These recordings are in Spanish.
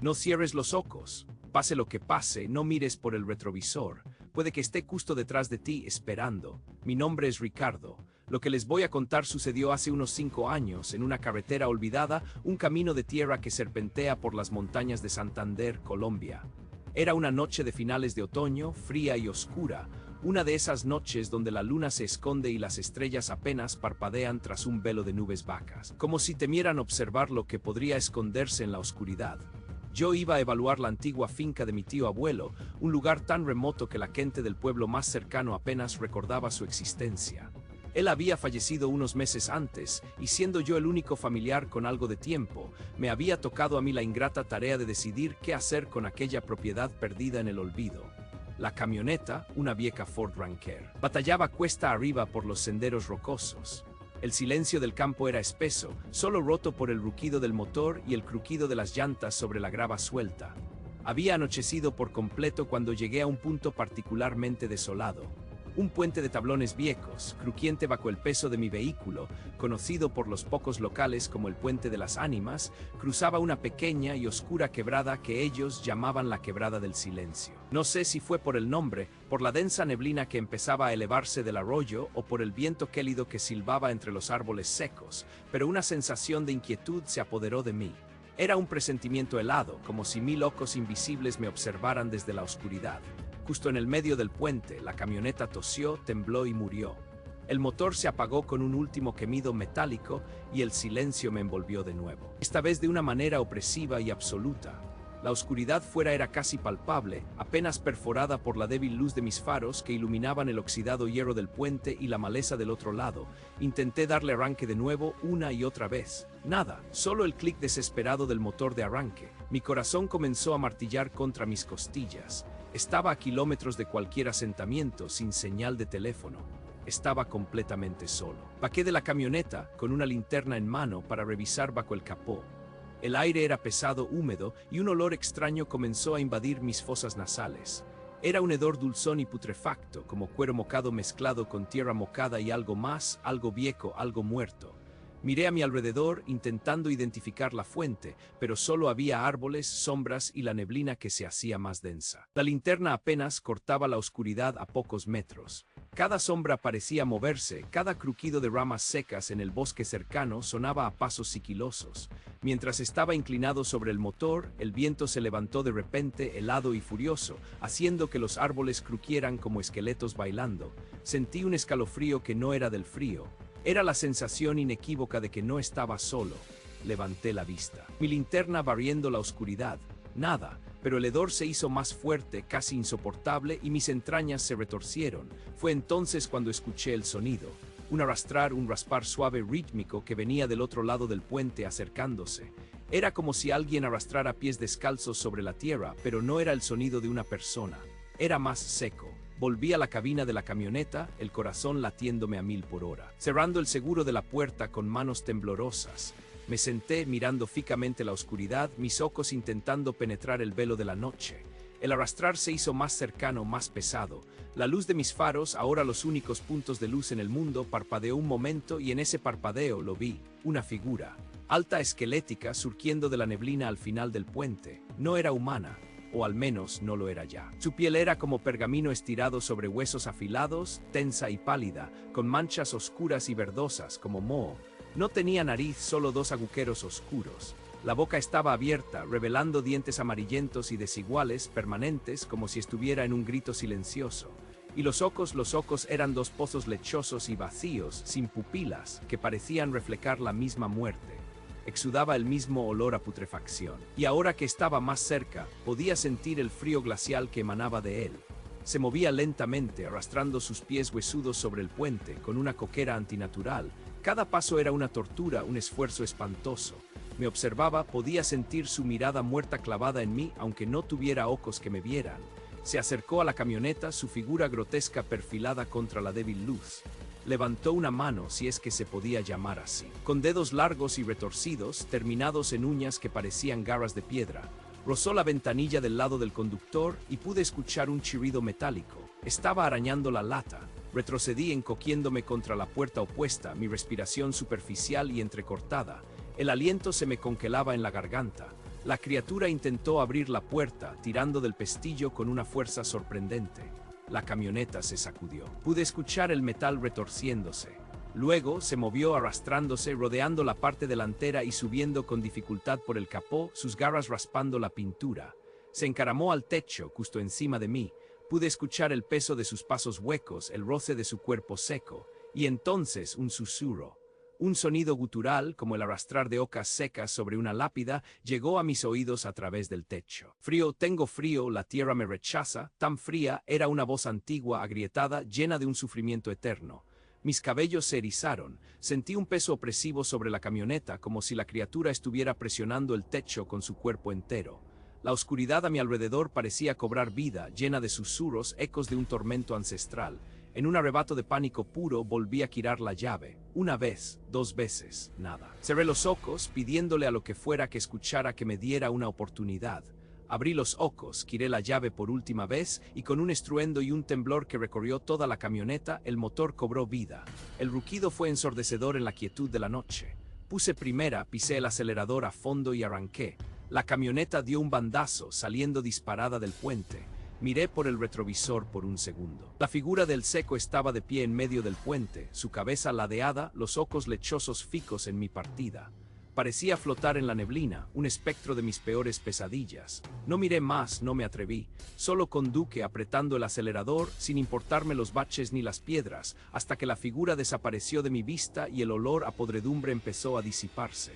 No cierres los ojos. Pase lo que pase, no mires por el retrovisor. Puede que esté justo detrás de ti esperando. Mi nombre es Ricardo. Lo que les voy a contar sucedió hace unos 5 años, en una carretera olvidada, un camino de tierra que serpentea por las montañas de Santander, Colombia. Era una noche de finales de otoño, fría y oscura, una de esas noches donde la luna se esconde y las estrellas apenas parpadean tras un velo de nubes vacas, como si temieran observar lo que podría esconderse en la oscuridad. Yo iba a evaluar la antigua finca de mi tío abuelo, un lugar tan remoto que la gente del pueblo más cercano apenas recordaba su existencia. Él había fallecido unos meses antes, y siendo yo el único familiar con algo de tiempo, me había tocado a mí la ingrata tarea de decidir qué hacer con aquella propiedad perdida en el olvido. La camioneta, una vieja Ford Ranger, batallaba cuesta arriba por los senderos rocosos. El silencio del campo era espeso, solo roto por el rugido del motor y el crujido de las llantas sobre la grava suelta. Había anochecido por completo cuando llegué a un punto particularmente desolado. Un puente de tablones viejos, crujiente bajo el peso de mi vehículo, conocido por los pocos locales como el Puente de las Ánimas, cruzaba una pequeña y oscura quebrada que ellos llamaban la Quebrada del Silencio. No sé si fue por el nombre, por la densa neblina que empezaba a elevarse del arroyo o por el viento gélido que silbaba entre los árboles secos, pero una sensación de inquietud se apoderó de mí. Era un presentimiento helado, como si 1000 ojos invisibles me observaran desde la oscuridad. Justo en el medio del puente, la camioneta tosió, tembló y murió. El motor se apagó con un último gemido metálico y el silencio me envolvió de nuevo. Esta vez de una manera opresiva y absoluta. La oscuridad fuera era casi palpable, apenas perforada por la débil luz de mis faros que iluminaban el oxidado hierro del puente y la maleza del otro lado. Intenté darle arranque de nuevo una y otra vez. Nada, solo el clic desesperado del motor de arranque. Mi corazón comenzó a martillar contra mis costillas. Estaba a kilómetros de cualquier asentamiento, sin señal de teléfono. Estaba completamente solo. Bajé de la camioneta con una linterna en mano para revisar bajo el capó. El aire era pesado, húmedo, y un olor extraño comenzó a invadir mis fosas nasales. Era un hedor dulzón y putrefacto, como cuero mocado mezclado con tierra mocada y algo más, algo viejo, algo muerto. Miré a mi alrededor intentando identificar la fuente, pero solo había árboles, sombras y la neblina que se hacía más densa. La linterna apenas cortaba la oscuridad a pocos metros. Cada sombra parecía moverse, cada crujido de ramas secas en el bosque cercano sonaba a pasos sigilosos. Mientras estaba inclinado sobre el motor, el viento se levantó de repente, helado y furioso, haciendo que los árboles crujieran como esqueletos bailando. Sentí un escalofrío que no era del frío. Era la sensación inequívoca de que no estaba solo. Levanté la vista. Mi linterna barriendo la oscuridad. Nada, pero el hedor se hizo más fuerte, casi insoportable, y mis entrañas se retorcieron. Fue entonces cuando escuché el sonido. Un arrastrar, un raspar suave rítmico que venía del otro lado del puente acercándose. Era como si alguien arrastrara pies descalzos sobre la tierra, pero no era el sonido de una persona. Era más seco. Volví a la cabina de la camioneta, el corazón latiéndome a 1000 por hora. Cerrando el seguro de la puerta con manos temblorosas. Me senté mirando fijamente la oscuridad, mis ojos intentando penetrar el velo de la noche. El arrastrar se hizo más cercano, más pesado. La luz de mis faros, ahora los únicos puntos de luz en el mundo, parpadeó un momento y en ese parpadeo lo vi, una figura. Alta, esquelética, surgiendo de la neblina al final del puente. No era humana. O al menos no lo era ya. Su piel era como pergamino estirado sobre huesos afilados, tensa y pálida, con manchas oscuras y verdosas como moho. No tenía nariz, solo 2 agujeros oscuros. La boca estaba abierta, revelando dientes amarillentos y desiguales, permanentes, como si estuviera en un grito silencioso. Y los ojos eran 2 pozos lechosos y vacíos, sin pupilas, que parecían reflejar la misma muerte. Exudaba el mismo olor a putrefacción. Y ahora que estaba más cerca, podía sentir el frío glacial que emanaba de él. Se movía lentamente, arrastrando sus pies huesudos sobre el puente, con una coquera antinatural. Cada paso era una tortura, un esfuerzo espantoso. Me observaba, podía sentir su mirada muerta clavada en mí, aunque no tuviera ojos que me vieran. Se acercó a la camioneta, su figura grotesca perfilada contra la débil luz. Levantó una mano, si es que se podía llamar así, con dedos largos y retorcidos, terminados en uñas que parecían garras de piedra. Rozó la ventanilla del lado del conductor y pude escuchar un chirrido metálico. Estaba arañando la lata. Retrocedí encogiéndome contra la puerta opuesta, mi respiración superficial y entrecortada. El aliento se me congelaba en la garganta. La criatura intentó abrir la puerta, tirando del pestillo con una fuerza sorprendente. La camioneta se sacudió. Pude escuchar el metal retorciéndose. Luego se movió arrastrándose, rodeando la parte delantera y subiendo con dificultad por el capó, sus garras raspando la pintura. Se encaramó al techo, justo encima de mí. Pude escuchar el peso de sus pasos huecos, el roce de su cuerpo seco, y entonces un susurro. Un sonido gutural, como el arrastrar de hojas secas sobre una lápida, llegó a mis oídos a través del techo. Frío, tengo frío, la tierra me rechaza, tan fría, era una voz antigua, agrietada, llena de un sufrimiento eterno. Mis cabellos se erizaron, sentí un peso opresivo sobre la camioneta, como si la criatura estuviera presionando el techo con su cuerpo entero. La oscuridad a mi alrededor parecía cobrar vida, llena de susurros, ecos de un tormento ancestral. En un arrebato de pánico puro volví a girar la llave. Una vez, 2 veces, nada. Cerré los ojos, pidiéndole a lo que fuera que escuchara que me diera una oportunidad. Abrí los ojos, giré la llave por última vez y con un estruendo y un temblor que recorrió toda la camioneta, el motor cobró vida. El rugido fue ensordecedor en la quietud de la noche. Puse primera, pisé el acelerador a fondo y arranqué. La camioneta dio un bandazo, saliendo disparada del puente. Miré por el retrovisor por un segundo. La figura del seco estaba de pie en medio del puente, su cabeza ladeada, los ojos lechosos fijos en mi partida. Parecía flotar en la neblina, un espectro de mis peores pesadillas. No miré más, no me atreví. Solo conduje apretando el acelerador, sin importarme los baches ni las piedras, hasta que la figura desapareció de mi vista y el olor a podredumbre empezó a disiparse.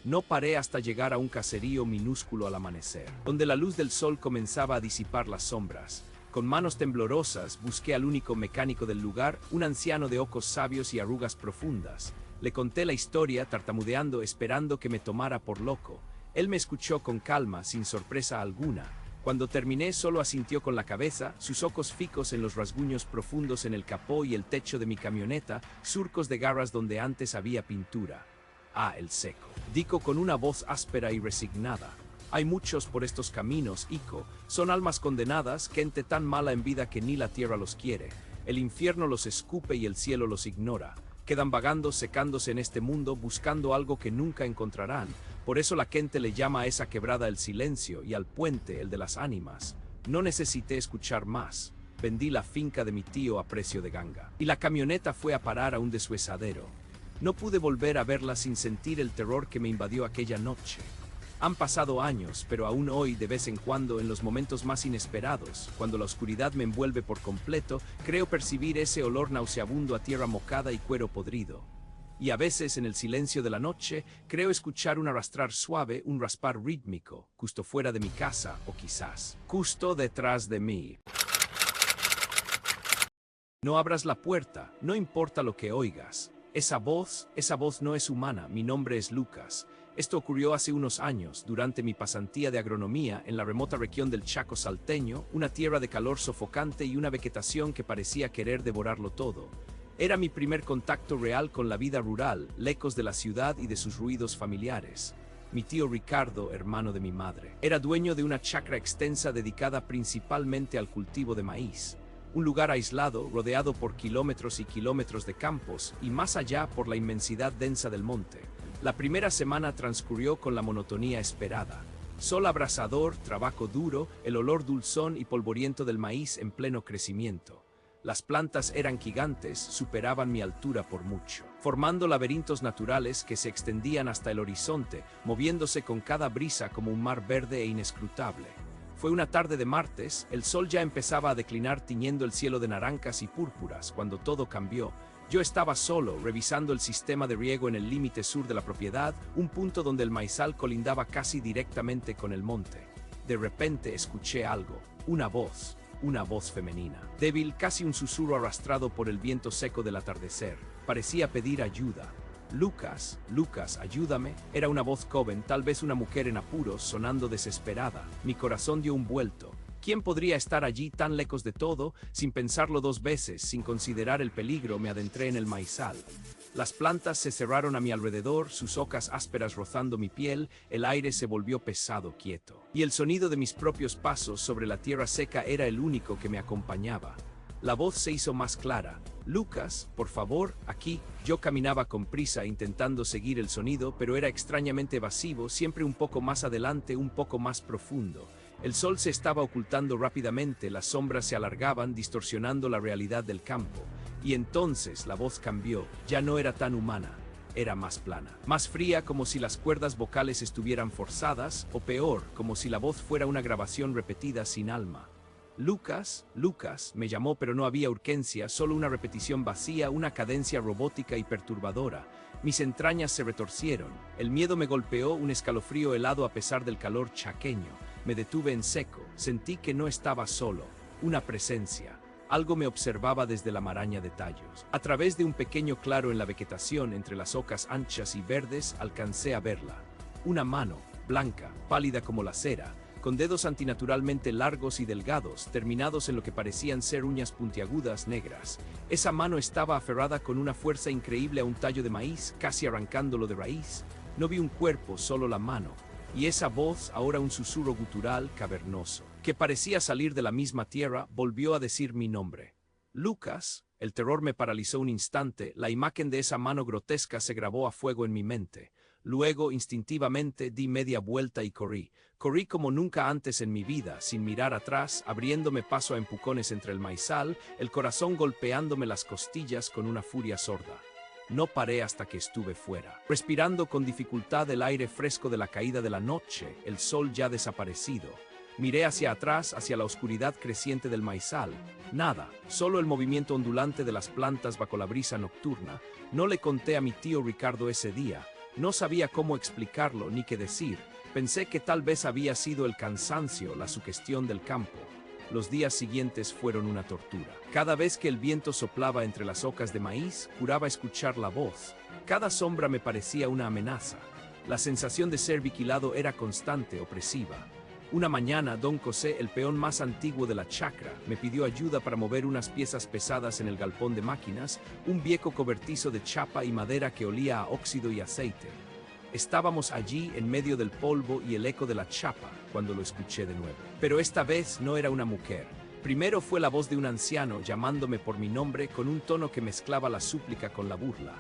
No paré hasta llegar a un caserío minúsculo al amanecer, donde la luz del sol comenzaba a disipar las sombras. Con manos temblorosas busqué al único mecánico del lugar, un anciano de ojos sabios y arrugas profundas. Le conté la historia, tartamudeando, esperando que me tomara por loco. Él me escuchó con calma, sin sorpresa alguna. Cuando terminé, solo asintió con la cabeza, sus ojos fijos en los rasguños profundos en el capó y el techo de mi camioneta, surcos de garras donde antes había pintura. Ah, el seco, dijo con una voz áspera y resignada. Hay muchos por estos caminos, hijo. Son almas condenadas, gente tan mala en vida que ni la tierra los quiere. El infierno los escupe y el cielo los ignora. Quedan vagando, secándose en este mundo, buscando algo que nunca encontrarán. Por eso la gente le llama a esa quebrada el silencio y al puente el de las ánimas. No necesité escuchar más. Vendí la finca de mi tío a precio de ganga. Y la camioneta fue a parar a un deshuesadero. No pude volver a verla sin sentir el terror que me invadió aquella noche. Han pasado años, pero aún hoy, de vez en cuando, en los momentos más inesperados, cuando la oscuridad me envuelve por completo, creo percibir ese olor nauseabundo a tierra mojada y cuero podrido. Y a veces, en el silencio de la noche, creo escuchar un arrastrar suave, un raspar rítmico, justo fuera de mi casa, o quizás, justo detrás de mí. No abras la puerta, no importa lo que oigas. Esa voz no es humana, mi nombre es Lucas. Esto ocurrió hace unos años, durante mi pasantía de agronomía en la remota región del Chaco salteño, una tierra de calor sofocante y una vegetación que parecía querer devorarlo todo. Era mi primer contacto real con la vida rural, lejos de la ciudad y de sus ruidos familiares. Mi tío Ricardo, hermano de mi madre, era dueño de una chacra extensa dedicada principalmente al cultivo de maíz. Un lugar aislado, rodeado por kilómetros y kilómetros de campos, y más allá por la inmensidad densa del monte. La primera semana transcurrió con la monotonía esperada. Sol abrasador, trabajo duro, el olor dulzón y polvoriento del maíz en pleno crecimiento. Las plantas eran gigantes, superaban mi altura por mucho, formando laberintos naturales que se extendían hasta el horizonte, moviéndose con cada brisa como un mar verde e inescrutable. Fue una tarde de martes, el sol ya empezaba a declinar tiñendo el cielo de naranjas y púrpuras, cuando todo cambió. Yo estaba solo, revisando el sistema de riego en el límite sur de la propiedad, un punto donde el maizal colindaba casi directamente con el monte. De repente escuché algo, una voz femenina. Débil, casi un susurro arrastrado por el viento seco del atardecer. Parecía pedir ayuda. Lucas, ayúdame. Era una voz joven, tal vez una mujer en apuros, sonando desesperada. Mi corazón dio un vuelto. ¿Quién podría estar allí tan lejos de todo? Sin pensarlo 2 veces, sin considerar el peligro, me adentré en el maizal. Las plantas se cerraron a mi alrededor, sus hojas ásperas rozando mi piel, el aire se volvió pesado, quieto. Y el sonido de mis propios pasos sobre la tierra seca era el único que me acompañaba. La voz se hizo más clara. Lucas, por favor, aquí. Yo caminaba con prisa intentando seguir el sonido, pero era extrañamente evasivo, siempre un poco más adelante, un poco más profundo. El sol se estaba ocultando rápidamente, las sombras se alargaban, distorsionando la realidad del campo. Y entonces la voz cambió, ya no era tan humana, era más plana, más fría, como si las cuerdas vocales estuvieran forzadas, o peor, como si la voz fuera una grabación repetida sin alma. Lucas, Lucas, me llamó, pero no había urgencia, solo una repetición vacía, una cadencia robótica y perturbadora. Mis entrañas se retorcieron, el miedo me golpeó, un escalofrío helado a pesar del calor chaqueño. Me detuve en seco, sentí que no estaba solo, una presencia. Algo me observaba desde la maraña de tallos. A través de un pequeño claro en la vegetación, entre las ocas anchas y verdes, alcancé a verla. Una mano, blanca, pálida como la cera, con dedos antinaturalmente largos y delgados, terminados en lo que parecían ser uñas puntiagudas negras. Esa mano estaba aferrada con una fuerza increíble a un tallo de maíz, casi arrancándolo de raíz. No vi un cuerpo, solo la mano. Y esa voz, ahora un susurro gutural, cavernoso, que parecía salir de la misma tierra, volvió a decir mi nombre. Lucas. El terror me paralizó un instante, la imagen de esa mano grotesca se grabó a fuego en mi mente. Luego, instintivamente, di media vuelta y corrí. Corrí como nunca antes en mi vida, sin mirar atrás, abriéndome paso a empujones entre el maizal, el corazón golpeándome las costillas con una furia sorda. No paré hasta que estuve fuera, respirando con dificultad el aire fresco de la caída de la noche, el sol ya desaparecido. Miré hacia atrás, hacia la oscuridad creciente del maizal. Nada, solo el movimiento ondulante de las plantas bajo la brisa nocturna. No le conté a mi tío Ricardo ese día. No sabía cómo explicarlo ni qué decir. Pensé que tal vez había sido el cansancio, la sugestión del campo. Los días siguientes fueron una tortura. Cada vez que el viento soplaba entre las ocas de maíz, juraba escuchar la voz. Cada sombra me parecía una amenaza. La sensación de ser vigilado era constante, opresiva. Una mañana, don José, el peón más antiguo de la chacra, me pidió ayuda para mover unas piezas pesadas en el galpón de máquinas, un viejo cobertizo de chapa y madera que olía a óxido y aceite. Estábamos allí en medio del polvo y el eco de la chapa, cuando lo escuché de nuevo. Pero esta vez no era una mujer. Primero fue la voz de un anciano llamándome por mi nombre con un tono que mezclaba la súplica con la burla.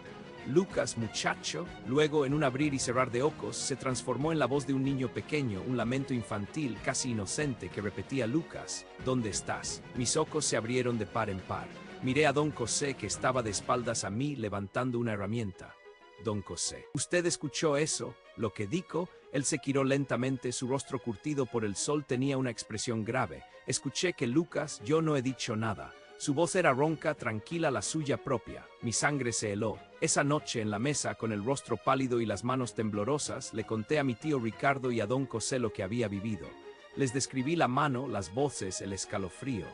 Lucas, muchacho. Luego, en un abrir y cerrar de ojos, se transformó en la voz de un niño pequeño, un lamento infantil, casi inocente, que repetía: Lucas, ¿dónde estás? Mis ojos se abrieron de par en par. Miré a don José, que estaba de espaldas a mí, levantando una herramienta. Don José, ¿usted escuchó eso? Lo que dijo. Él se giró lentamente, su rostro curtido por el sol tenía una expresión grave. Escuché que Lucas, yo no he dicho nada. Su voz era ronca, tranquila, la suya propia. Mi sangre se heló. Esa noche en la mesa, con el rostro pálido y las manos temblorosas, le conté a mi tío Ricardo y a don José lo que había vivido. Les describí la mano, las voces, el escalofrío.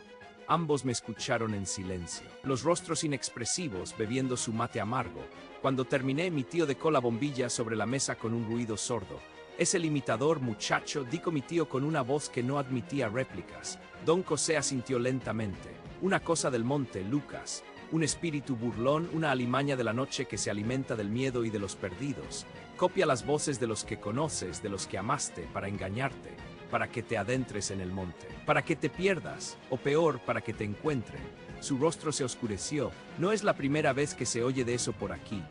Ambos me escucharon en silencio, los rostros inexpresivos, bebiendo su mate amargo. Cuando terminé, mi tío dejó la bombilla sobre la mesa con un ruido sordo. «Es el imitador, muchacho», dijo mi tío con una voz que no admitía réplicas. Don José asintió lentamente. «Una cosa del monte, Lucas. Un espíritu burlón, una alimaña de la noche que se alimenta del miedo y de los perdidos. Copia las voces de los que conoces, de los que amaste, para engañarte, para que te adentres en el monte, para que te pierdas, o peor, para que te encuentren». Su rostro se oscureció. «No es la primera vez que se oye de eso por aquí.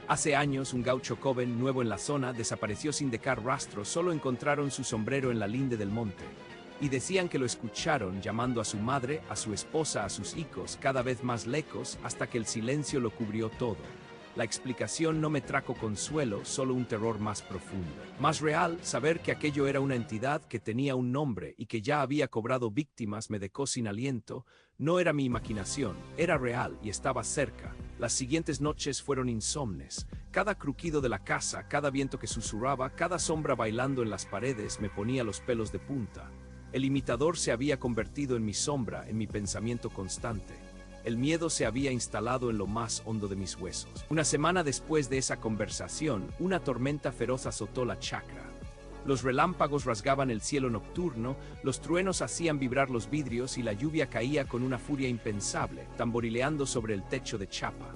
Hace años, un gaucho joven, nuevo en la zona, desapareció sin dejar rastro, solo encontraron su sombrero en la linde del monte. Y decían que lo escucharon llamando a su madre, a su esposa, a sus hijos, cada vez más lejos, hasta que el silencio lo cubrió todo. La explicación no me trajo consuelo, solo un terror más profundo. Más real, saber que aquello era una entidad que tenía un nombre y que ya había cobrado víctimas me dejó sin aliento. No era mi imaginación, era real y estaba cerca. Las siguientes noches fueron insomnes. Cada crujido de la casa, cada viento que susurraba, cada sombra bailando en las paredes me ponía los pelos de punta. El imitador se había convertido en mi sombra, en mi pensamiento constante. El miedo se había instalado en lo más hondo de mis huesos. Una semana después de esa conversación, una tormenta feroz azotó la chacra. Los relámpagos rasgaban el cielo nocturno, los truenos hacían vibrar los vidrios y la lluvia caía con una furia impensable, tamborileando sobre el techo de chapa.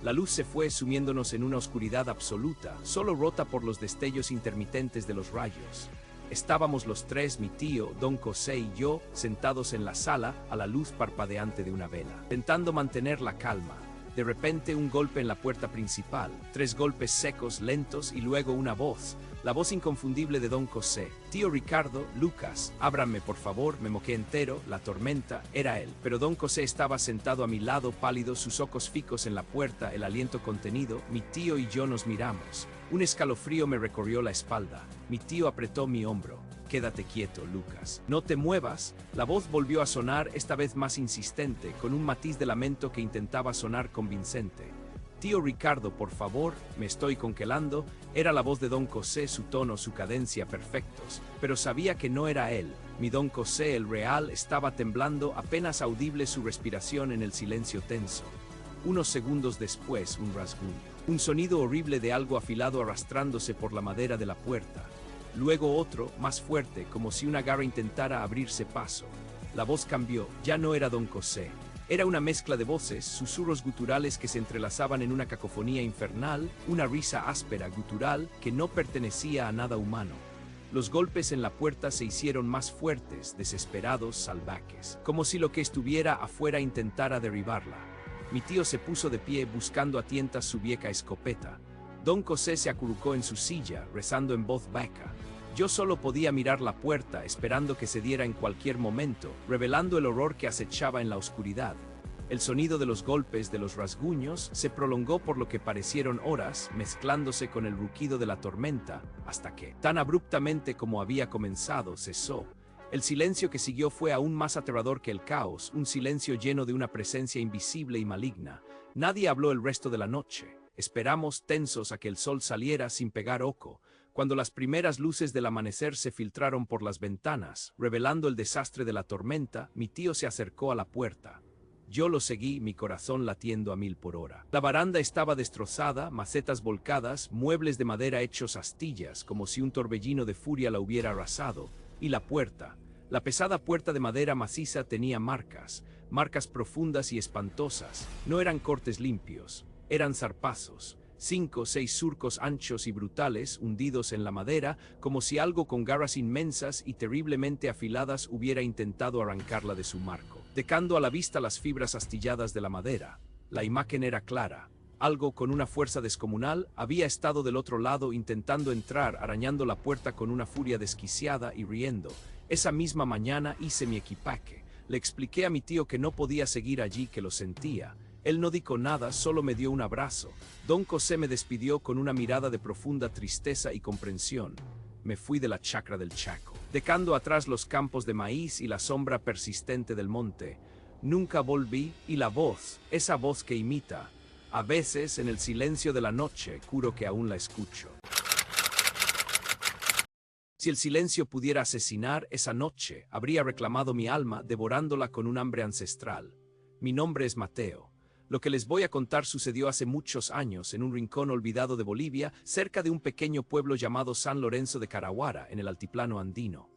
La luz se fue sumiéndonos en una oscuridad absoluta, solo rota por los destellos intermitentes de los rayos. Estábamos los tres, mi tío, don José y yo, sentados en la sala, a la luz parpadeante de una vela, intentando mantener la calma. De repente un golpe en la puerta principal, 3 golpes secos, lentos y luego una voz. La voz inconfundible de Don José. Tío Ricardo, Lucas, ábranme por favor, me moqué entero, la tormenta, era él. Pero Don José estaba sentado a mi lado, pálido, sus ojos fijos en la puerta, el aliento contenido. Mi tío y yo nos miramos. Un escalofrío me recorrió la espalda. Mi tío apretó mi hombro. Quédate quieto, Lucas. No te muevas. La voz volvió a sonar, esta vez más insistente, con un matiz de lamento que intentaba sonar convincente. Tío Ricardo, por favor, me estoy congelando. Era la voz de Don José, su tono, su cadencia perfectos. Pero sabía que no era él. Mi Don José, el real, estaba temblando, apenas audible su respiración en el silencio tenso. Unos segundos después, un rasguño. Un sonido horrible de algo afilado arrastrándose por la madera de la puerta. Luego otro, más fuerte, como si una garra intentara abrirse paso. La voz cambió, ya no era Don José. Era una mezcla de voces, susurros guturales que se entrelazaban en una cacofonía infernal, una risa áspera, gutural, que no pertenecía a nada humano. Los golpes en la puerta se hicieron más fuertes, desesperados, salvajes, como si lo que estuviera afuera intentara derribarla. Mi tío se puso de pie buscando a tientas su vieja escopeta. Don José se acurrucó en su silla, rezando en voz baja. Yo solo podía mirar la puerta, esperando que se diera en cualquier momento, revelando el horror que acechaba en la oscuridad. El sonido de los golpes, de los rasguños, se prolongó por lo que parecieron horas, mezclándose con el rugido de la tormenta, hasta que, tan abruptamente como había comenzado, cesó. El silencio que siguió fue aún más aterrador que el caos, un silencio lleno de una presencia invisible y maligna. Nadie habló el resto de la noche. Esperamos tensos a que el sol saliera sin pegar ojo. Cuando las primeras luces del amanecer se filtraron por las ventanas, revelando el desastre de la tormenta, mi tío se acercó a la puerta. Yo lo seguí, mi corazón latiendo a 1000 por hora. La baranda estaba destrozada, macetas volcadas, muebles de madera hechos astillas, como si un torbellino de furia la hubiera arrasado, y la puerta. La pesada puerta de madera maciza tenía marcas, marcas profundas y espantosas. No eran cortes limpios, eran zarpazos. 5 o 6 surcos anchos y brutales, hundidos en la madera, como si algo con garras inmensas y terriblemente afiladas hubiera intentado arrancarla de su marco, dejando a la vista las fibras astilladas de la madera. La imagen era clara. Algo con una fuerza descomunal había estado del otro lado intentando entrar, arañando la puerta con una furia desquiciada y riendo. Esa misma mañana hice mi equipaje. Le expliqué a mi tío que no podía seguir allí, que lo sentía. Él no dijo nada, solo me dio un abrazo. Don José me despidió con una mirada de profunda tristeza y comprensión. Me fui de la chacra del Chaco, dejando atrás los campos de maíz y la sombra persistente del monte. Nunca volví, y la voz, esa voz que imita, a veces en el silencio de la noche, juro que aún la escucho. Si el silencio pudiera asesinar, esa noche habría reclamado mi alma, devorándola con un hambre ancestral. Mi nombre es Mateo. Lo que les voy a contar sucedió hace muchos años en un rincón olvidado de Bolivia, cerca de un pequeño pueblo llamado San Lorenzo de Carahuara, en el altiplano andino.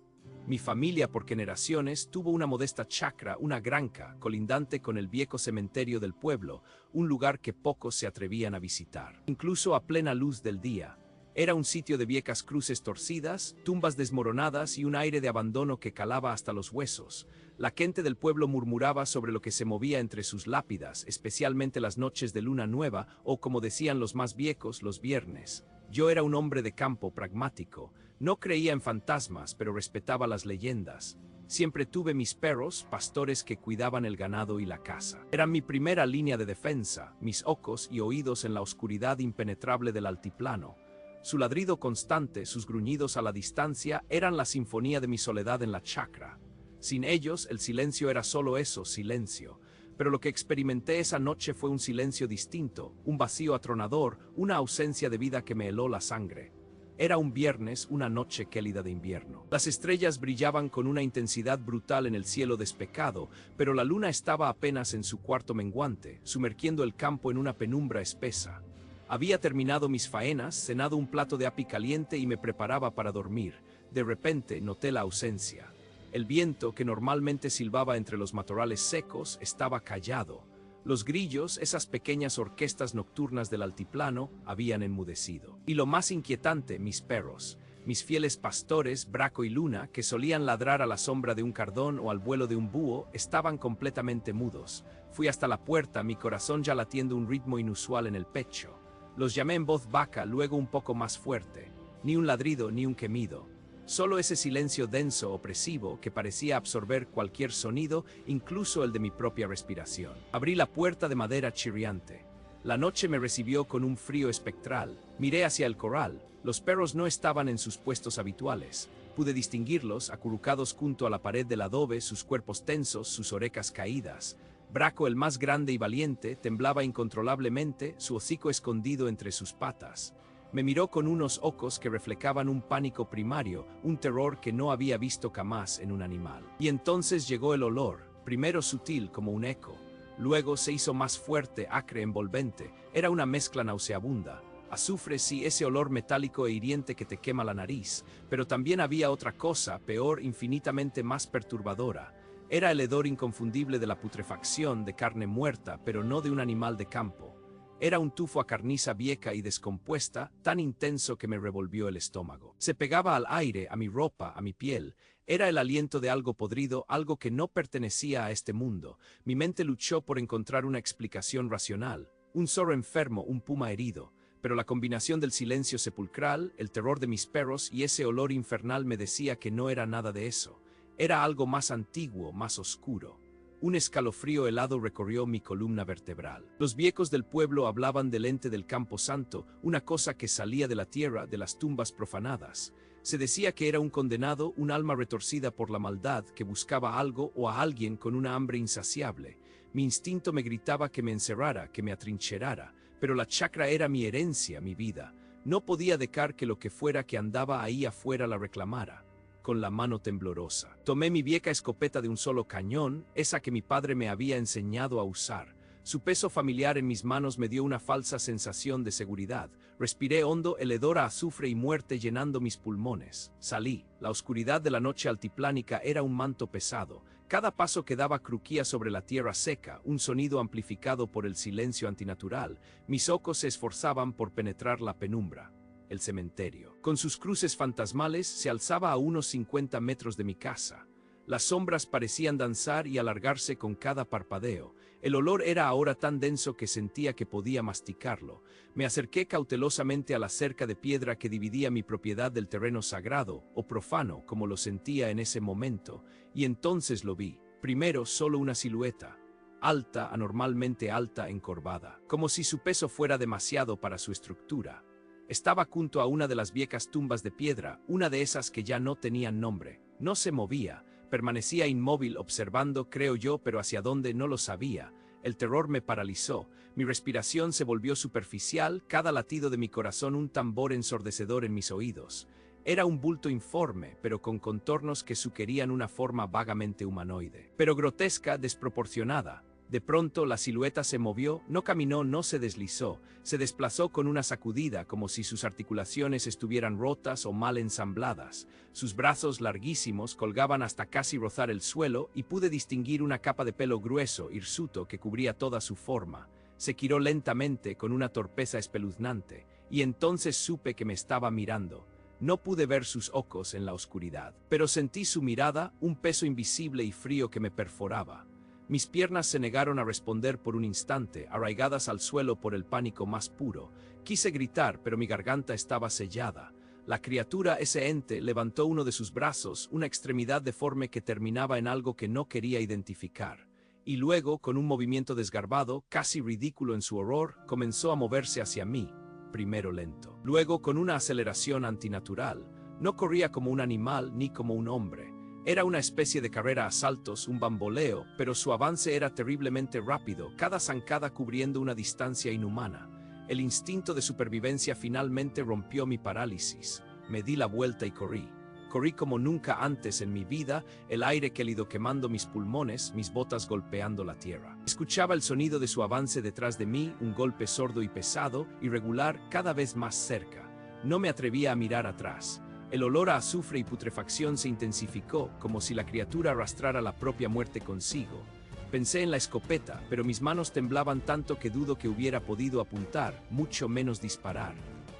Mi familia por generaciones tuvo una modesta chacra, una granja, colindante con el viejo cementerio del pueblo, un lugar que pocos se atrevían a visitar, incluso a plena luz del día. Era un sitio de viejas cruces torcidas, tumbas desmoronadas y un aire de abandono que calaba hasta los huesos. La gente del pueblo murmuraba sobre lo que se movía entre sus lápidas, especialmente las noches de luna nueva o, como decían los más viejos, los viernes. Yo era un hombre de campo pragmático. No creía en fantasmas, pero respetaba las leyendas. Siempre tuve mis perros, pastores que cuidaban el ganado y la casa. Eran mi primera línea de defensa, mis ojos y oídos en la oscuridad impenetrable del altiplano. Su ladrido constante, sus gruñidos a la distancia, eran la sinfonía de mi soledad en la chacra. Sin ellos, el silencio era solo eso, silencio. Pero lo que experimenté esa noche fue un silencio distinto, un vacío atronador, una ausencia de vida que me heló la sangre. Era un viernes, una noche cálida de invierno. Las estrellas brillaban con una intensidad brutal en el cielo despejado, pero la luna estaba apenas en su cuarto menguante, sumergiendo el campo en una penumbra espesa. Había terminado mis faenas, cenado un plato de api caliente y me preparaba para dormir. De repente noté la ausencia. El viento, que normalmente silbaba entre los matorrales secos, estaba callado. Los grillos, esas pequeñas orquestas nocturnas del altiplano, habían enmudecido. Y lo más inquietante, mis perros. Mis fieles pastores, Braco y Luna, que solían ladrar a la sombra de un cardón o al vuelo de un búho, estaban completamente mudos. Fui hasta la puerta, mi corazón ya latiendo un ritmo inusual en el pecho. Los llamé en voz baja, luego un poco más fuerte. Ni un ladrido ni un gemido. Solo ese silencio denso, opresivo, que parecía absorber cualquier sonido, incluso el de mi propia respiración. Abrí la puerta de madera chirriante. La noche me recibió con un frío espectral. Miré hacia el corral. Los perros no estaban en sus puestos habituales. Pude distinguirlos, acurrucados junto a la pared del adobe, sus cuerpos tensos, sus orejas caídas. Braco, el más grande y valiente, temblaba incontrolablemente, su hocico escondido entre sus patas. Me miró con unos ojos que reflejaban un pánico primario, un terror que no había visto jamás en un animal. Y entonces llegó el olor, primero sutil como un eco. Luego se hizo más fuerte, acre, envolvente. Era una mezcla nauseabunda. Azufre, sí, ese olor metálico e hiriente que te quema la nariz. Pero también había otra cosa, peor, infinitamente más perturbadora. Era el hedor inconfundible de la putrefacción de carne muerta, pero no de un animal de campo. Era un tufo a carniza vieja y descompuesta, tan intenso que me revolvió el estómago. Se pegaba al aire, a mi ropa, a mi piel. Era el aliento de algo podrido, algo que no pertenecía a este mundo. Mi mente luchó por encontrar una explicación racional. Un zorro enfermo, un puma herido. Pero la combinación del silencio sepulcral, el terror de mis perros y ese olor infernal me decía que no era nada de eso. Era algo más antiguo, más oscuro. Un escalofrío helado recorrió mi columna vertebral. Los viejos del pueblo hablaban del ente del Campo Santo, una cosa que salía de la tierra, de las tumbas profanadas. Se decía que era un condenado, un alma retorcida por la maldad, que buscaba algo o a alguien con una hambre insaciable. Mi instinto me gritaba que me encerrara, que me atrincherara, pero la chacra era mi herencia, mi vida. No podía dejar que lo que fuera que andaba ahí afuera la reclamara. Con la mano temblorosa tomé mi vieja escopeta de un solo cañón, esa que mi padre me había enseñado a usar. Su peso familiar en mis manos me dio una falsa sensación de seguridad. Respiré hondo, el hedor a azufre y muerte llenando mis pulmones. Salí. La oscuridad de la noche altiplánica era un manto pesado. Cada paso que daba crujía sobre la tierra seca, un sonido amplificado por el silencio antinatural. Mis ojos se esforzaban por penetrar la penumbra. El cementerio, con sus cruces fantasmales, se alzaba a unos 50 metros de mi casa. Las sombras parecían danzar y alargarse con cada parpadeo. El olor era ahora tan denso que sentía que podía masticarlo. Me acerqué cautelosamente a la cerca de piedra que dividía mi propiedad del terreno sagrado, o profano, como lo sentía en ese momento, y entonces lo vi. Primero solo una silueta. Alta, anormalmente alta, encorvada, como si su peso fuera demasiado para su estructura. Estaba junto a una de las viejas tumbas de piedra, una de esas que ya no tenían nombre. No se movía, permanecía inmóvil observando, creo yo, pero hacia dónde no lo sabía. El terror me paralizó, mi respiración se volvió superficial, cada latido de mi corazón un tambor ensordecedor en mis oídos. Era un bulto informe, pero con contornos que sugerían una forma vagamente humanoide, pero grotesca, desproporcionada. De pronto la silueta se movió, no caminó, no se deslizó, se desplazó con una sacudida como si sus articulaciones estuvieran rotas o mal ensambladas. Sus brazos larguísimos colgaban hasta casi rozar el suelo y pude distinguir una capa de pelo grueso, hirsuto, que cubría toda su forma. Se giró lentamente con una torpeza espeluznante, y entonces supe que me estaba mirando. No pude ver sus ojos en la oscuridad, pero sentí su mirada, un peso invisible y frío que me perforaba. Mis piernas se negaron a responder por un instante, arraigadas al suelo por el pánico más puro. Quise gritar, pero mi garganta estaba sellada. La criatura, ese ente, levantó uno de sus brazos, una extremidad deforme que terminaba en algo que no quería identificar. Y luego, con un movimiento desgarbado, casi ridículo en su horror, comenzó a moverse hacia mí, primero lento. Luego, con una aceleración antinatural. No corría como un animal ni como un hombre. Era una especie de carrera a saltos, un bamboleo, pero su avance era terriblemente rápido, cada zancada cubriendo una distancia inhumana. El instinto de supervivencia finalmente rompió mi parálisis. Me di la vuelta y corrí. Corrí como nunca antes en mi vida, el aire gélido quemando mis pulmones, mis botas golpeando la tierra. Escuchaba el sonido de su avance detrás de mí, un golpe sordo y pesado, irregular, cada vez más cerca. No me atrevía a mirar atrás. El olor a azufre y putrefacción se intensificó, como si la criatura arrastrara la propia muerte consigo. Pensé en la escopeta, pero mis manos temblaban tanto que dudo que hubiera podido apuntar, mucho menos disparar.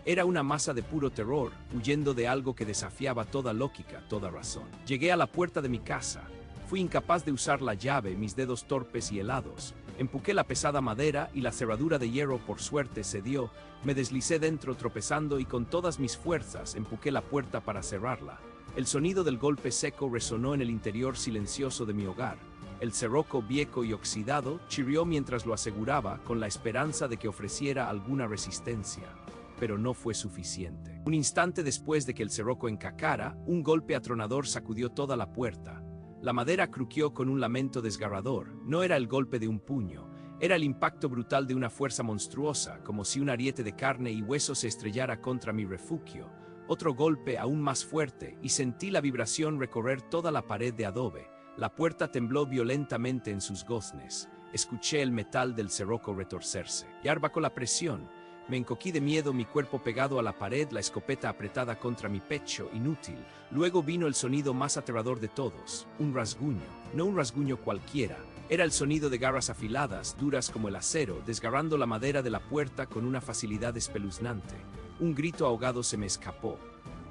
Era una masa de puro terror, huyendo de algo que desafiaba toda lógica, toda razón. Llegué a la puerta de mi casa. Fui incapaz de usar la llave, mis dedos torpes y helados. Empujé la pesada madera y la cerradura de hierro por suerte cedió. Me deslicé dentro tropezando y con todas mis fuerzas empujé la puerta para cerrarla. El sonido del golpe seco resonó en el interior silencioso de mi hogar. El cerrojo viejo y oxidado chirrió mientras lo aseguraba con la esperanza de que ofreciera alguna resistencia. Pero no fue suficiente. Un instante después de que el cerrojo encacara, un golpe atronador sacudió toda la puerta. La madera crujió con un lamento desgarrador. No era el golpe de un puño, era el impacto brutal de una fuerza monstruosa, como si un ariete de carne y hueso se estrellara contra mi refugio. Otro golpe aún más fuerte, y sentí la vibración recorrer toda la pared de adobe. La puerta tembló violentamente en sus goznes. Escuché el metal del cerrojo retorcerse. Y bajo la presión, me encogí de miedo, mi cuerpo pegado a la pared, la escopeta apretada contra mi pecho, inútil. Luego vino el sonido más aterrador de todos, un rasguño. No un rasguño cualquiera, era el sonido de garras afiladas, duras como el acero, desgarrando la madera de la puerta con una facilidad espeluznante. Un grito ahogado se me escapó.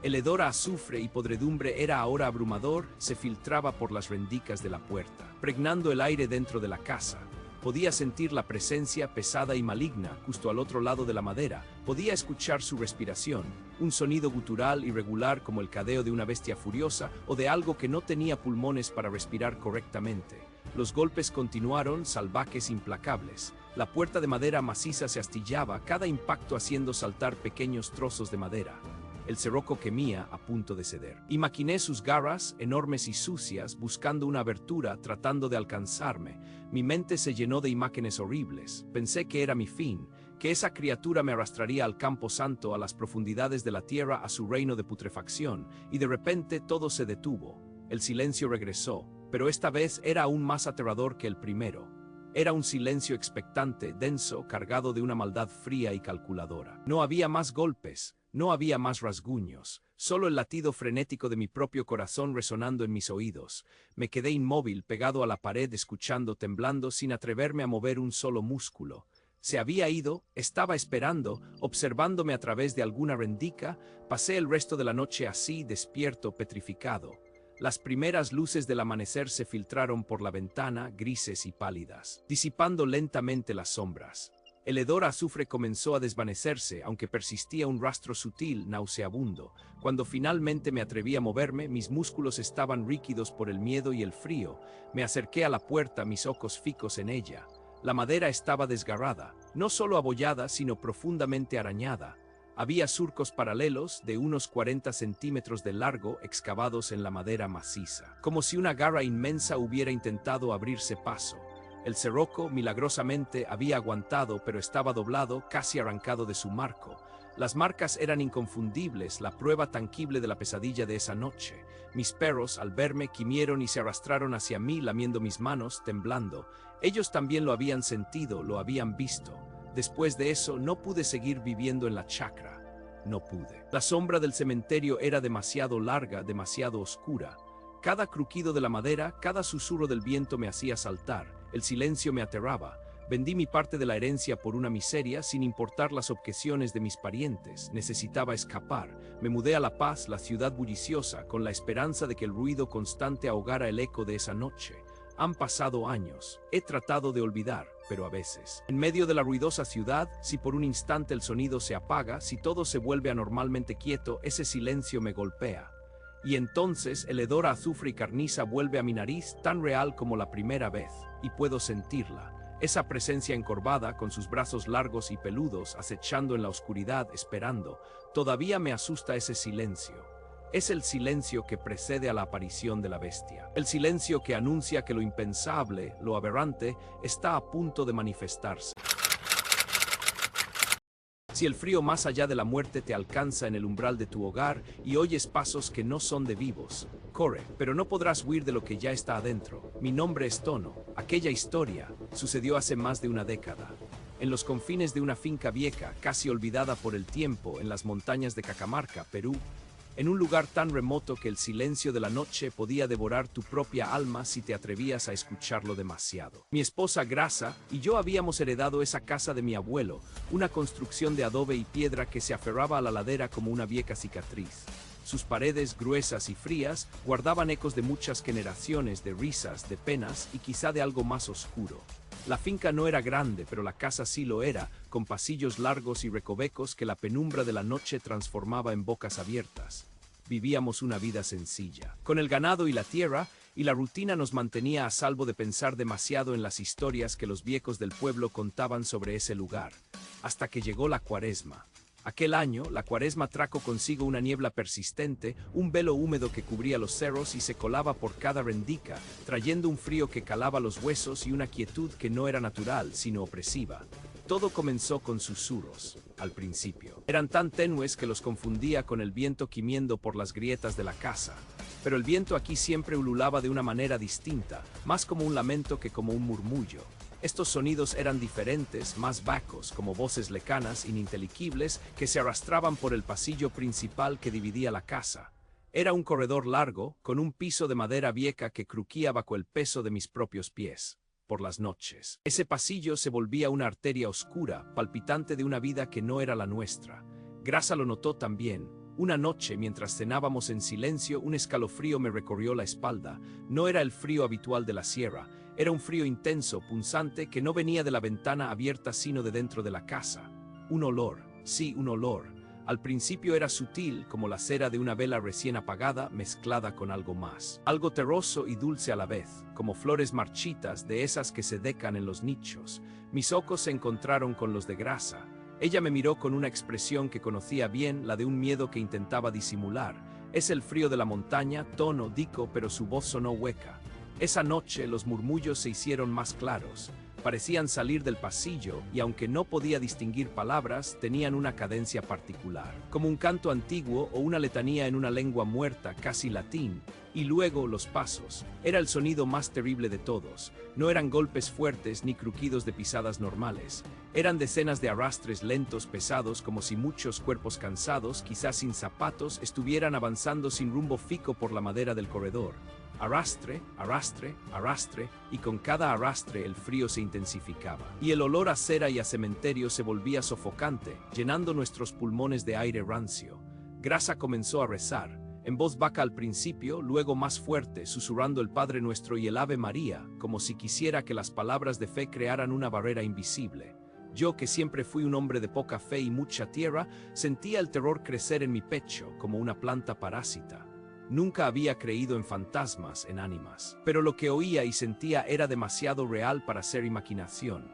El hedor a azufre y podredumbre era ahora abrumador, se filtraba por las rendijas de la puerta, pregnando el aire dentro de la casa. Podía sentir la presencia pesada y maligna justo al otro lado de la madera. Podía escuchar su respiración, un sonido gutural irregular como el cadeo de una bestia furiosa o de algo que no tenía pulmones para respirar correctamente. Los golpes continuaron, salvajes, implacables. La puerta de madera maciza se astillaba, cada impacto haciendo saltar pequeños trozos de madera. El cerrojo gemía a punto de ceder. Y maquiné sus garras, enormes y sucias, buscando una abertura, tratando de alcanzarme. Mi mente se llenó de imágenes horribles. Pensé que era mi fin, que esa criatura me arrastraría al campo santo, a las profundidades de la tierra, a su reino de putrefacción, y de repente todo se detuvo. El silencio regresó, pero esta vez era aún más aterrador que el primero. Era un silencio expectante, denso, cargado de una maldad fría y calculadora. No había más golpes. No había más rasguños, solo el latido frenético de mi propio corazón resonando en mis oídos. Me quedé inmóvil, pegado a la pared, escuchando, temblando, sin atreverme a mover un solo músculo. Se había ido, estaba esperando, observándome a través de alguna rendija. Pasé el resto de la noche así, despierto, petrificado. Las primeras luces del amanecer se filtraron por la ventana, grises y pálidas, disipando lentamente las sombras. El hedor a azufre comenzó a desvanecerse, aunque persistía un rastro sutil, nauseabundo. Cuando finalmente me atreví a moverme, mis músculos estaban rígidos por el miedo y el frío. Me acerqué a la puerta, mis ojos fijos en ella. La madera estaba desgarrada, no solo abollada, sino profundamente arañada. Había surcos paralelos de unos 40 centímetros de largo excavados en la madera maciza, como si una garra inmensa hubiera intentado abrirse paso. El cerrojo, milagrosamente, había aguantado, pero estaba doblado, casi arrancado de su marco. Las marcas eran inconfundibles, la prueba tangible de la pesadilla de esa noche. Mis perros, al verme, gimieron y se arrastraron hacia mí, lamiendo mis manos, temblando. Ellos también lo habían sentido, lo habían visto. Después de eso, no pude seguir viviendo en la chacra. No pude. La sombra del cementerio era demasiado larga, demasiado oscura. Cada crujido de la madera, cada susurro del viento me hacía saltar. El silencio me aterraba. Vendí mi parte de la herencia por una miseria, sin importar las objeciones de mis parientes. Necesitaba escapar. Me mudé a La Paz, la ciudad bulliciosa, con la esperanza de que el ruido constante ahogara el eco de esa noche. Han pasado años. He tratado de olvidar, pero a veces. En medio de la ruidosa ciudad, si por un instante el sonido se apaga, si todo se vuelve anormalmente quieto, ese silencio me golpea. Y entonces el hedor a azufre y carniza vuelve a mi nariz tan real como la primera vez, y puedo sentirla. Esa presencia encorvada, con sus brazos largos y peludos, acechando en la oscuridad, esperando. Todavía me asusta ese silencio. Es el silencio que precede a la aparición de la bestia. El silencio que anuncia que lo impensable, lo aberrante, está a punto de manifestarse. Si el frío más allá de la muerte te alcanza en el umbral de tu hogar y oyes pasos que no son de vivos, corre, pero no podrás huir de lo que ya está adentro. Mi nombre es Tono. Aquella historia sucedió hace más de una década. En los confines de una finca vieja, casi olvidada por el tiempo, en las montañas de Cacamarca, Perú. en un lugar tan remoto que el silencio de la noche podía devorar tu propia alma si te atrevías a escucharlo demasiado. Mi esposa Grasa y yo habíamos heredado esa casa de mi abuelo, una construcción de adobe y piedra que se aferraba a la ladera como una vieja cicatriz. Sus paredes gruesas y frías guardaban ecos de muchas generaciones de risas, de penas y quizá de algo más oscuro. La finca no era grande, pero la casa sí lo era, con pasillos largos y recovecos que la penumbra de la noche transformaba en bocas abiertas. Vivíamos una vida sencilla, con el ganado y la tierra, y la rutina nos mantenía a salvo de pensar demasiado en las historias que los viejos del pueblo contaban sobre ese lugar, hasta que llegó la Cuaresma. Aquel año, la Cuaresma trajo consigo una niebla persistente, un velo húmedo que cubría los cerros y se colaba por cada rendica, trayendo un frío que calaba los huesos y una quietud que no era natural, sino opresiva. Todo comenzó con susurros, al principio. Eran tan tenues que los confundía con el viento gimiendo por las grietas de la casa. Pero el viento aquí siempre ululaba de una manera distinta, más como un lamento que como un murmullo. Estos sonidos eran diferentes, más vacos, como voces lejanas, ininteligibles, que se arrastraban por el pasillo principal que dividía la casa. Era un corredor largo, con un piso de madera vieja que crujía bajo el peso de mis propios pies. Por las noches, ese pasillo se volvía una arteria oscura, palpitante de una vida que no era la nuestra. Grasa lo notó también. Una noche, mientras cenábamos en silencio, un escalofrío me recorrió la espalda. No era el frío habitual de la sierra. Era un frío intenso, punzante, que no venía de la ventana abierta sino de dentro de la casa. Un olor, sí, un olor. Al principio era sutil, como la cera de una vela recién apagada, mezclada con algo más. Algo terroso y dulce a la vez, como flores marchitas, de esas que se decan en los nichos. Mis ojos se encontraron con los de Grasa. Ella me miró con una expresión que conocía bien, la de un miedo que intentaba disimular. Es el frío de la montaña, tono, dijo, pero su voz sonó hueca. Esa noche los murmullos se hicieron más claros. Parecían salir del pasillo y aunque no podía distinguir palabras, tenían una cadencia particular, como un canto antiguo o una letanía en una lengua muerta, casi latín. Y luego los pasos. Era el sonido más terrible de todos. No eran golpes fuertes ni crujidos de pisadas normales. Eran decenas de arrastres lentos, pesados, como si muchos cuerpos cansados, quizás sin zapatos, estuvieran avanzando sin rumbo fijo por la madera del corredor. Arrastre, arrastre, arrastre, y con cada arrastre el frío se intensificaba. Y el olor a cera y a cementerio se volvía sofocante, llenando nuestros pulmones de aire rancio. Grasa comenzó a rezar, en voz baja al principio, luego más fuerte, susurrando el Padre Nuestro y el Ave María, como si quisiera que las palabras de fe crearan una barrera invisible. Yo, que siempre fui un hombre de poca fe y mucha tierra, sentía el terror crecer en mi pecho, como una planta parásita. Nunca había creído en fantasmas, en ánimas. Pero lo que oía y sentía era demasiado real para ser imaginación.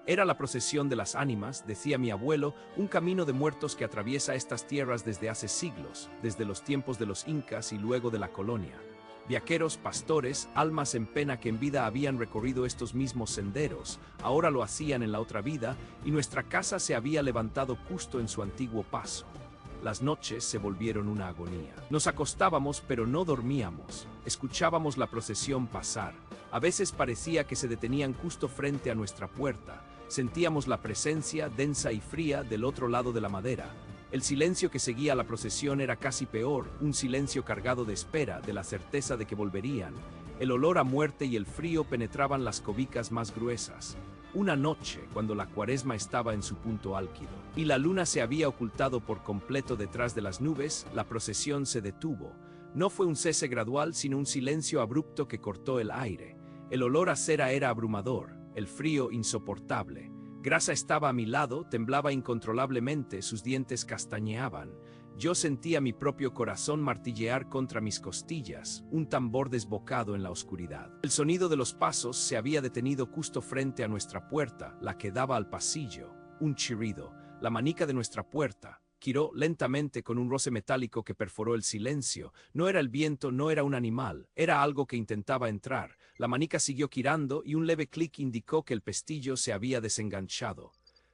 Era la procesión de las ánimas, decía mi abuelo, un camino de muertos que atraviesa estas tierras desde hace siglos, desde los tiempos de los incas y luego de la colonia. Viajeros, pastores, almas en pena que en vida habían recorrido estos mismos senderos, ahora lo hacían en la otra vida, y nuestra casa se había levantado justo en su antiguo paso. Las noches se volvieron una agonía. Nos acostábamos, pero no dormíamos. Escuchábamos la procesión pasar. A veces parecía que se detenían justo frente a nuestra puerta. Sentíamos la presencia, densa y fría, del otro lado de la madera. El silencio que seguía a la procesión era casi peor, un silencio cargado de espera, de la certeza de que volverían. El olor a muerte y el frío penetraban las cobijas más gruesas. Una noche, cuando la Cuaresma estaba en su punto álgido, y la luna se había ocultado por completo detrás de las nubes, la procesión se detuvo. No fue un cese gradual, sino un silencio abrupto que cortó el aire. El olor a cera era abrumador, el frío insoportable. Grasa estaba a mi lado, temblaba incontrolablemente, sus dientes castañeaban. Yo sentía mi propio corazón martillear contra mis costillas, un tambor desbocado en la oscuridad. El sonido de los pasos se había detenido justo frente a nuestra puerta, la que daba al pasillo. Un chirrido. La manica de nuestra puerta giró lentamente con un roce metálico que perforó el silencio. No era el viento, no era un animal, era algo que intentaba entrar. La manica siguió girando y un leve clic indicó que el pestillo se había desenganchado.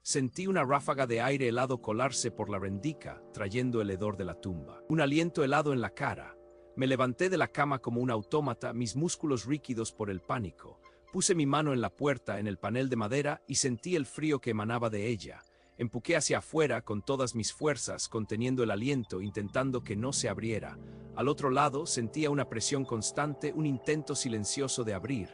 Sentí una ráfaga de aire helado colarse por la rendica, trayendo el hedor de la tumba. Un aliento helado en la cara. Me levanté de la cama como un autómata, mis músculos rígidos por el pánico. Puse mi mano en la puerta, en el panel de madera, y sentí el frío que emanaba de ella. Empujé hacia afuera con todas mis fuerzas, conteniendo el aliento, intentando que no se abriera. Al otro lado sentía una presión constante, un intento silencioso de abrir.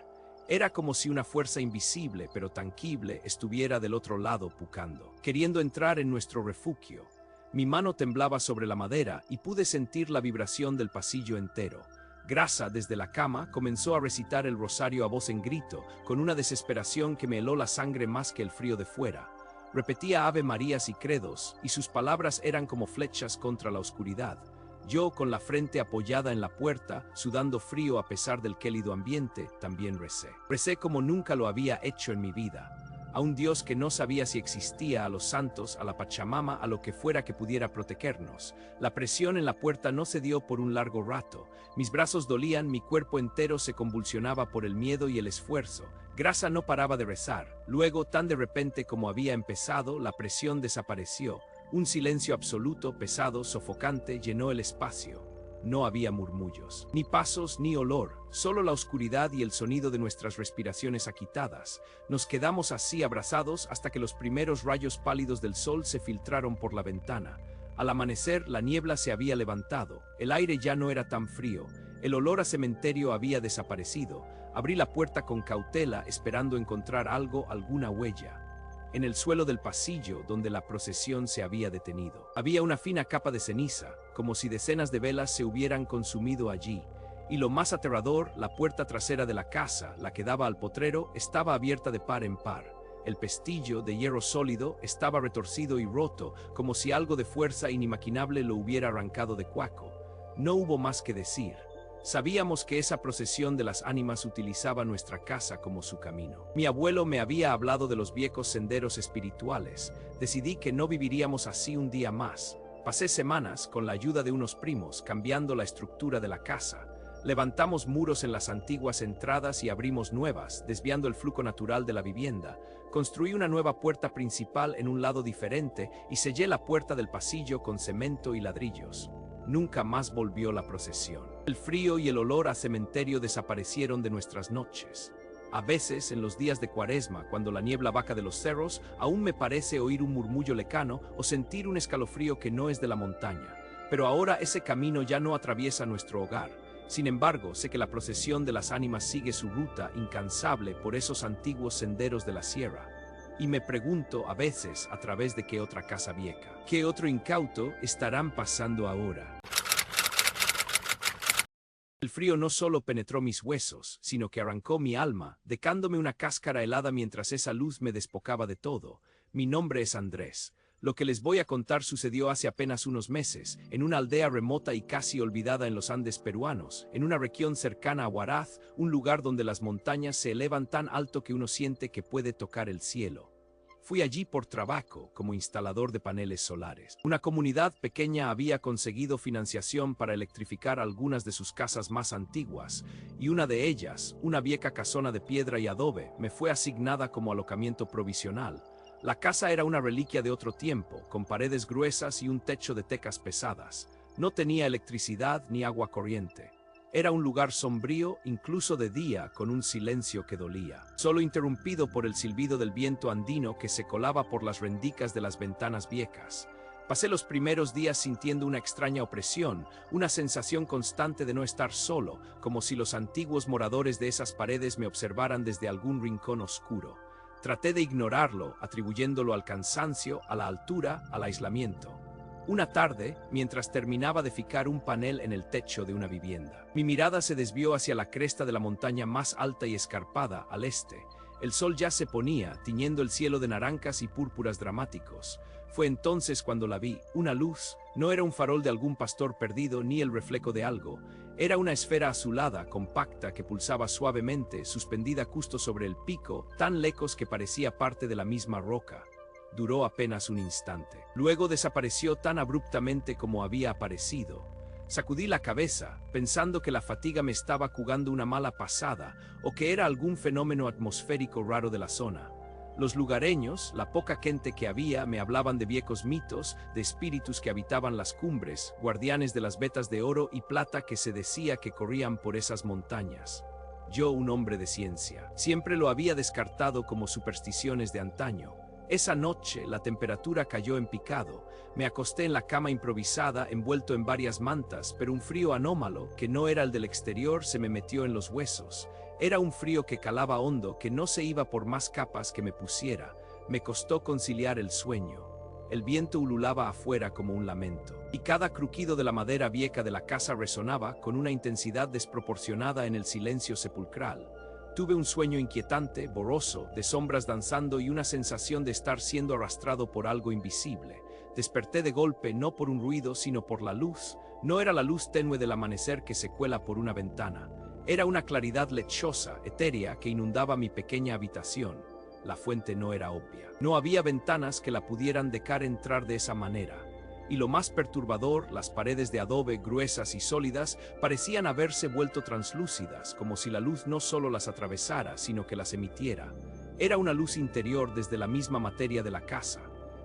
Era como si una fuerza invisible pero tangible estuviera del otro lado pujando, queriendo entrar en nuestro refugio. Mi mano temblaba sobre la madera y pude sentir la vibración del pasillo entero. Grasa, desde la cama, comenzó a recitar el rosario a voz en grito, con una desesperación que me heló la sangre más que el frío de fuera. Repetía Ave Marías y credos, y sus palabras eran como flechas contra la oscuridad. Yo, con la frente apoyada en la puerta, sudando frío a pesar del gélido ambiente, también recé. Recé como nunca lo había hecho en mi vida. A un Dios que no sabía si existía, a los santos, a la Pachamama, a lo que fuera que pudiera protegernos. La presión en la puerta no cedió por un largo rato. Mis brazos dolían, mi cuerpo entero se convulsionaba por el miedo y el esfuerzo. Grasa no paraba de rezar. Luego, tan de repente como había empezado, la presión desapareció. Un silencio absoluto, pesado, sofocante, llenó el espacio. No había murmullos, ni pasos, ni olor, solo la oscuridad y el sonido de nuestras respiraciones agitadas. Nos quedamos así abrazados hasta que los primeros rayos pálidos del sol se filtraron por la ventana. Al amanecer, la niebla se había levantado, el aire ya no era tan frío, el olor a cementerio había desaparecido. Abrí la puerta con cautela, esperando encontrar algo, alguna huella. En el suelo del pasillo, donde la procesión se había detenido, había una fina capa de ceniza, como si decenas de velas se hubieran consumido allí. Y lo más aterrador, la puerta trasera de la casa, la que daba al potrero, estaba abierta de par en par. El pestillo, de hierro sólido, estaba retorcido y roto, como si algo de fuerza inimaginable lo hubiera arrancado de cuaco. No hubo más que decir. Sabíamos que esa procesión de las ánimas utilizaba nuestra casa como su camino. Mi abuelo me había hablado de los viejos senderos espirituales. Decidí que no viviríamos así un día más. Pasé semanas, con la ayuda de unos primos, cambiando la estructura de la casa. Levantamos muros en las antiguas entradas y abrimos nuevas, desviando el flujo natural de la vivienda. Construí una nueva puerta principal en un lado diferente y sellé la puerta del pasillo con cemento y ladrillos. Nunca más volvió la procesión. El frío y el olor a cementerio desaparecieron de nuestras noches. A veces, en los días de Cuaresma, cuando la niebla baja de los cerros, aún me parece oír un murmullo lejano o sentir un escalofrío que no es de la montaña. Pero ahora ese camino ya no atraviesa nuestro hogar. Sin embargo, sé que la procesión de las ánimas sigue su ruta incansable por esos antiguos senderos de la sierra. Y me pregunto a veces a través de qué otra casa vieja, qué otro incauto estarán pasando ahora. El frío no solo penetró mis huesos, sino que arrancó mi alma, dejándome una cáscara helada mientras esa luz me despojaba de todo. Mi nombre es Andrés. Lo que les voy a contar sucedió hace apenas unos meses, en una aldea remota y casi olvidada en los Andes peruanos, en una región cercana a Huaraz, un lugar donde las montañas se elevan tan alto que uno siente que puede tocar el cielo. Fui allí por trabajo, como instalador de paneles solares. Una comunidad pequeña había conseguido financiación para electrificar algunas de sus casas más antiguas, y una de ellas, una vieja casona de piedra y adobe, me fue asignada como alojamiento provisional. La casa era una reliquia de otro tiempo, con paredes gruesas y un techo de tecas pesadas. No tenía electricidad ni agua corriente. Era un lugar sombrío, incluso de día, con un silencio que dolía, solo interrumpido por el silbido del viento andino que se colaba por las rendijas de las ventanas viejas. Pasé los primeros días sintiendo una extraña opresión, una sensación constante de no estar solo, como si los antiguos moradores de esas paredes me observaran desde algún rincón oscuro. Traté de ignorarlo, atribuyéndolo al cansancio, a la altura, al aislamiento. Una tarde, mientras terminaba de fijar un panel en el techo de una vivienda, mi mirada se desvió hacia la cresta de la montaña más alta y escarpada, al este. El sol ya se ponía, tiñendo el cielo de naranjas y púrpuras dramáticos. Fue entonces cuando la vi, una luz. No era un farol de algún pastor perdido ni el reflejo de algo. Era una esfera azulada, compacta, que pulsaba suavemente, suspendida justo sobre el pico, tan lejos que parecía parte de la misma roca. Duró apenas un instante. Luego desapareció tan abruptamente como había aparecido. Sacudí la cabeza, pensando que la fatiga me estaba jugando una mala pasada o que era algún fenómeno atmosférico raro de la zona. Los lugareños, la poca gente que había, me hablaban de viejos mitos, de espíritus que habitaban las cumbres, guardianes de las vetas de oro y plata que se decía que corrían por esas montañas. Yo, un hombre de ciencia, siempre lo había descartado como supersticiones de antaño. Esa noche la temperatura cayó en picado. Me acosté en la cama improvisada, envuelto en varias mantas, pero un frío anómalo, que no era el del exterior, se me metió en los huesos. Era un frío que calaba hondo, que no se iba por más capas que me pusiera. Me costó conciliar el sueño. El viento ululaba afuera como un lamento, y cada crujido de la madera vieja de la casa resonaba con una intensidad desproporcionada en el silencio sepulcral. Tuve un sueño inquietante, borroso, de sombras danzando y una sensación de estar siendo arrastrado por algo invisible. Desperté de golpe no por un ruido, sino por la luz. No era la luz tenue del amanecer que se cuela por una ventana. Era una claridad lechosa, etérea, que inundaba mi pequeña habitación. La fuente no era obvia. No había ventanas que la pudieran dejar entrar de esa manera. Y lo más perturbador, las paredes de adobe, gruesas y sólidas, parecían haberse vuelto translúcidas, como si la luz no solo las atravesara, sino que las emitiera. Era una luz interior desde la misma materia de la casa.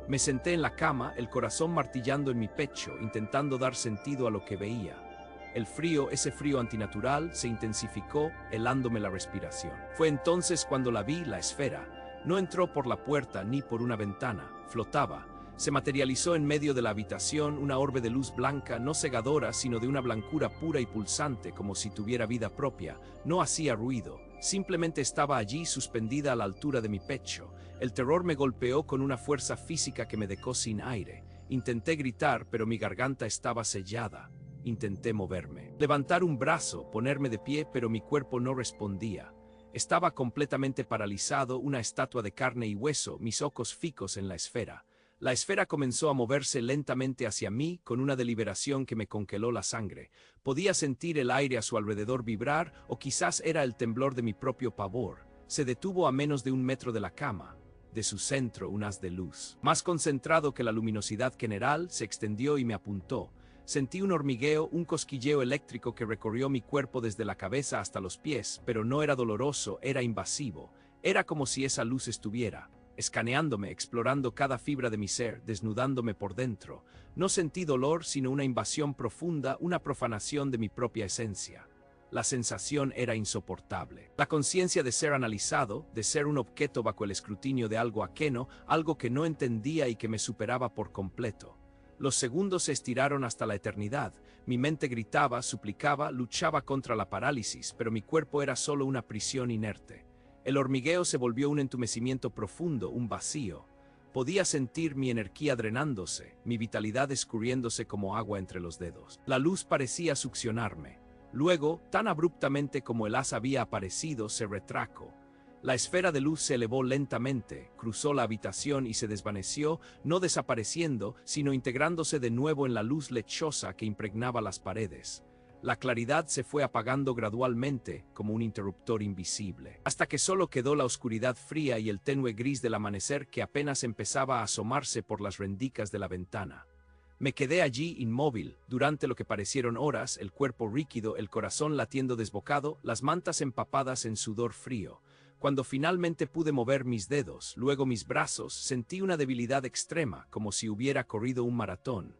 Me senté en la cama, el corazón martillando en mi pecho, intentando dar sentido a lo que veía. El frío, ese frío antinatural, se intensificó, helándome la respiración. Fue entonces cuando la vi, la esfera. No entró por la puerta ni por una ventana, flotaba. Se materializó en medio de la habitación una orbe de luz blanca, no cegadora, sino de una blancura pura y pulsante, como si tuviera vida propia. No hacía ruido, simplemente estaba allí suspendida a la altura de mi pecho. El terror me golpeó con una fuerza física que me dejó sin aire. Intenté gritar, pero mi garganta estaba sellada. Intenté moverme, levantar un brazo, ponerme de pie, pero mi cuerpo no respondía. Estaba completamente paralizado, una estatua de carne y hueso, mis ojos fijos en la esfera. La esfera comenzó a moverse lentamente hacia mí con una deliberación que me congeló la sangre. Podía sentir el aire a su alrededor vibrar, o quizás era el temblor de mi propio pavor. Se detuvo a menos de 1 metro de la cama. De su centro un haz de luz, más concentrado que la luminosidad general, se extendió y me apuntó. Sentí un hormigueo, un cosquilleo eléctrico que recorrió mi cuerpo desde la cabeza hasta los pies, pero no era doloroso, era invasivo. Era como si esa luz estuviera escaneándome, explorando cada fibra de mi ser, desnudándome por dentro. No sentí dolor, sino una invasión profunda, una profanación de mi propia esencia. La sensación era insoportable. La conciencia de ser analizado, de ser un objeto bajo el escrutinio de algo ajeno, algo que no entendía y que me superaba por completo. Los segundos se estiraron hasta la eternidad. Mi mente gritaba, suplicaba, luchaba contra la parálisis, pero mi cuerpo era solo una prisión inerte. El hormigueo se volvió un entumecimiento profundo, un vacío. Podía sentir mi energía drenándose, mi vitalidad escurriéndose como agua entre los dedos. La luz parecía succionarme. Luego, tan abruptamente como el haz había aparecido, se retrajo. La esfera de luz se elevó lentamente, cruzó la habitación y se desvaneció, no desapareciendo, sino integrándose de nuevo en la luz lechosa que impregnaba las paredes. La claridad se fue apagando gradualmente, como un interruptor invisible, hasta que solo quedó la oscuridad fría y el tenue gris del amanecer que apenas empezaba a asomarse por las rendijas de la ventana. Me quedé allí inmóvil, durante lo que parecieron horas, el cuerpo rígido, el corazón latiendo desbocado, las mantas empapadas en sudor frío. Cuando finalmente pude mover mis dedos, luego mis brazos, sentí una debilidad extrema, como si hubiera corrido un maratón.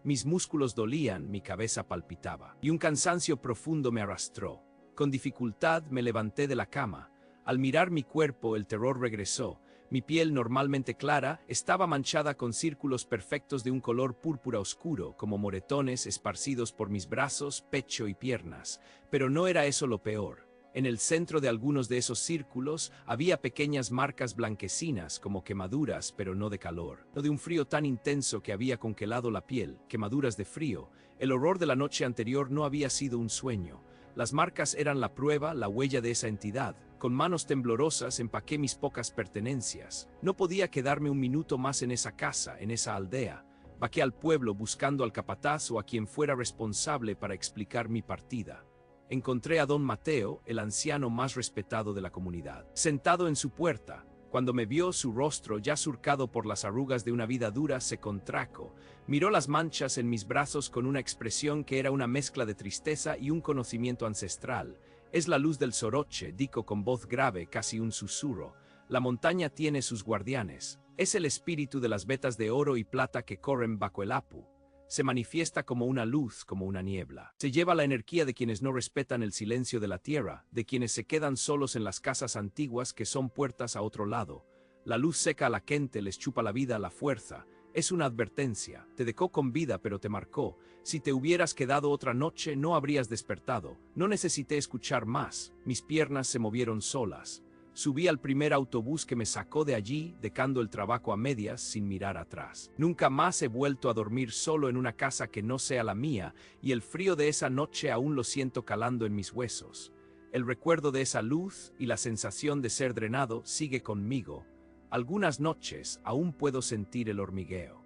Mis músculos dolían, mi cabeza palpitaba, y un cansancio profundo me arrastró. Con dificultad me levanté de la cama. Al mirar mi cuerpo, el terror regresó. Mi piel, normalmente clara, estaba manchada con círculos perfectos de un color púrpura oscuro, como moretones esparcidos por mis brazos, pecho y piernas. Pero no era eso lo peor. En el centro de algunos de esos círculos había pequeñas marcas blanquecinas, como quemaduras, pero no de calor, no de un frío tan intenso que había congelado la piel, quemaduras de frío. El horror de la noche anterior no había sido un sueño. Las marcas eran la prueba, la huella de esa entidad. Con manos temblorosas empaqué mis pocas pertenencias. No podía quedarme un minuto más en esa casa, en esa aldea. Bajé al pueblo buscando al capataz o a quien fuera responsable para explicar mi partida. Encontré a don Mateo, el anciano más respetado de la comunidad, sentado en su puerta. Cuando me vio, su rostro, ya surcado por las arrugas de una vida dura, se contrajo. Miró las manchas en mis brazos con una expresión que era una mezcla de tristeza y un conocimiento ancestral. «Es la luz del soroche», dijo con voz grave, casi un susurro. «La montaña tiene sus guardianes. Es el espíritu de las vetas de oro y plata que corren bajo el Apu. Se manifiesta como una luz, como una niebla. Se lleva la energía de quienes no respetan el silencio de la tierra, de quienes se quedan solos en las casas antiguas que son puertas a otro lado. La luz seca a la gente les chupa la vida a la fuerza. Es una advertencia. Te dejó con vida, pero te marcó. Si te hubieras quedado otra noche, no habrías despertado. No necesité escuchar más. Mis piernas se movieron solas. Subí al primer autobús que me sacó de allí, dejando el trabajo a medias sin mirar atrás. Nunca más he vuelto a dormir solo en una casa que no sea la mía, y el frío de esa noche aún lo siento calando en mis huesos. El recuerdo de esa luz y la sensación de ser drenado sigue conmigo. Algunas noches aún puedo sentir el hormigueo.